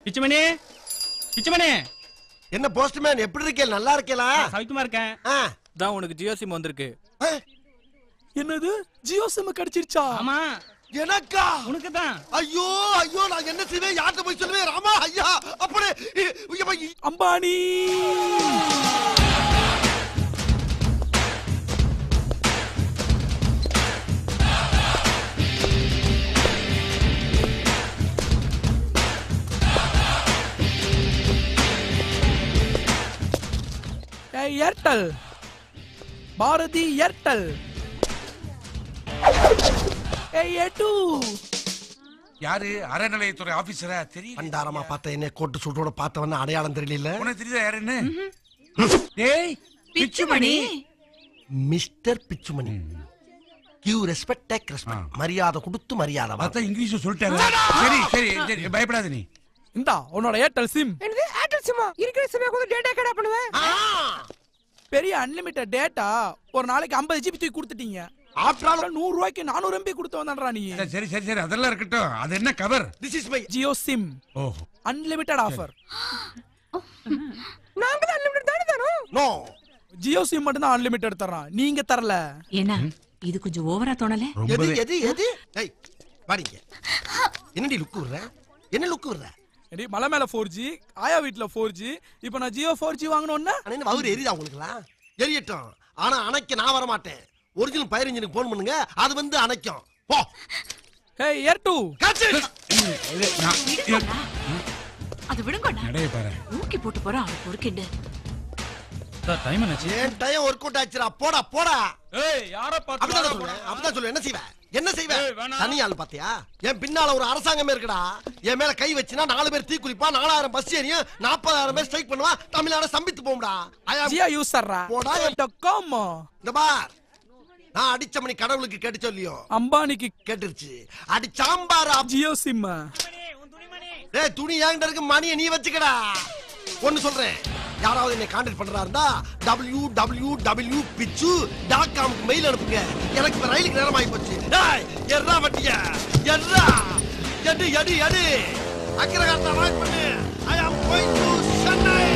பிச்சுமணி பிச்சுமணி. என்ன போஸ்ட்மேன் எப்படி இருக்கே? நல்லா இருக்கேலா? சவிக்குமா இருக்கேன். தான் உனக்கு ஜியோ சிம் வந்திருக்கு. என்னது ஜியோ சிம் கிடைச்சிருச்சா? ஆமா எனக்கா? உனக்கு தான். ஐயோ ஐயோ நான் என்ன செய்வேன்? யார்கிட்ட போய் சொல்லுவேன்? ராமா ஐயா அப்படி அம்பானி. Airtel Bharti Airtel. ஏ2 யாரு? அறநிலையத்துறை ஆபீசரா? தெரியும். பண்டாரமா பார்த்த என்ன கோட்டு சூட்டோட பார்த்தவன அடையாளம் தெரியல. உனக்கு தெரியுதா யாருன்னு? டேய் Pichumani. Mister Pichumani. Give respect take respect. மரியாதை கொடுத்து மரியாதை வா. அதான் இங்கிலீஷ்ல சொல்லிட்டாரு. சரி சரி சரி பயப்படாத நீ. இந்தா உன்னோட ஏர்டெல் சிம். என்னது ஏர்டெல் சிம்மா? இருக்கிற சிம்மை கூட டேட்டா கடா பண்ணுவே. பெரிய அன்லிமிட்டட் டேட்டா ஒரு நாளைக்கு 50 ஜிபி தூக்கி கொடுத்துட்டீங்க. ஆஃப்டர் ஆல் 100 ரூபாய்க்கு 400 MB கொடுத்து வந்தான்டா நீ. சரி சரி சரி அதெல்லாம் இருக்கட்டும். அது என்ன cover? This is my Jio sim ஓஹோ அன்லிமிட்டட் ஆஃபர். நாங்க தான் அன்லிமிட்டட் தான தரோம். நோ. ஜியோ சிம் மட்டும் தான் அன்லிமிட்டட் தர்றான். நீங்க தரல. என்ன இது கொஞ்சம் ஓவரா தோணல? எது எது எது? ஏய் வாடிங்க. என்னடி லுக் விடுற? என்ன லுக் விடுற? எடி மலை மேல 4G, ஆயா வீட்ல 4G. இப்போ நான் ஜியோ 4G வாங்கணும்னா அண்ணே வவுறு எரியுதா உங்களுக்குலாம்? எரியட்டும். ஆனா அணைக்க நான் வர மாட்டேன். ஒரிஜினல் ஃபயர் இன்ஜினுக்கு போன் பண்ணுங்க. அது வந்து அணைக்கும். போ. ஏய் ஏர்2 கட்சி. அது விடுங்கடா. நடைய பாரு. ஊக்கி போட்டு போறா அவ பொறுக்கிண்டு. சார் டைம் என்னாச்சு? ஏன் டைம் ஒர்க் அவுட் ஆச்சுடா. போடா போடா. ஏய் யார பாத்து அப்படிதான் சொல்றேன். அப்படிதான் சொல்றேன். என்ன செய்வ? என்ன செய்வ? ஏய், வேணாம். தனி ஆள் பாத்தியா? என் பின்னால ஒரு அரசாங்கமே இருக்குடா. என் மேல கை வச்சினா 4 பேர் தீ குளிப்பா, 4000 பஸ் ஏறியும் 40000 பேர் ஸ்ட்ரைக் பண்ணுவா. தமிழ்நாடு சம்பித்து போம்டா. ஜியோ யூசர்ரா. போடா. .com. இந்த பார். நான் அடிச்ச மணி கடவுளுக்கு கேட்டு சொல்லியோ? அம்பானிக்கு கேட்டுருச்சு. அடி சாம்பாரா. ஜியோ சிம். டேய் துணி ஏங்கிட்ட இருக்கு, மணியை நீ வச்சுக்கடா. ஒன்னு சொல்றேன். யாராவது என்னை கான்டாக்ட் பண்றா இருந்தா www.pitchu.com க்கு மெயில் அனுப்புங்க. எனக்கு இப்ப ரயிலுக்கு நேரம் ஆகி போச்சு. டேய் எர்ரா வட்டியா எர்ரா எடு எடு எடு அக்கிரகாரத்தை வாக் பண்ணு. I am going to Chennai.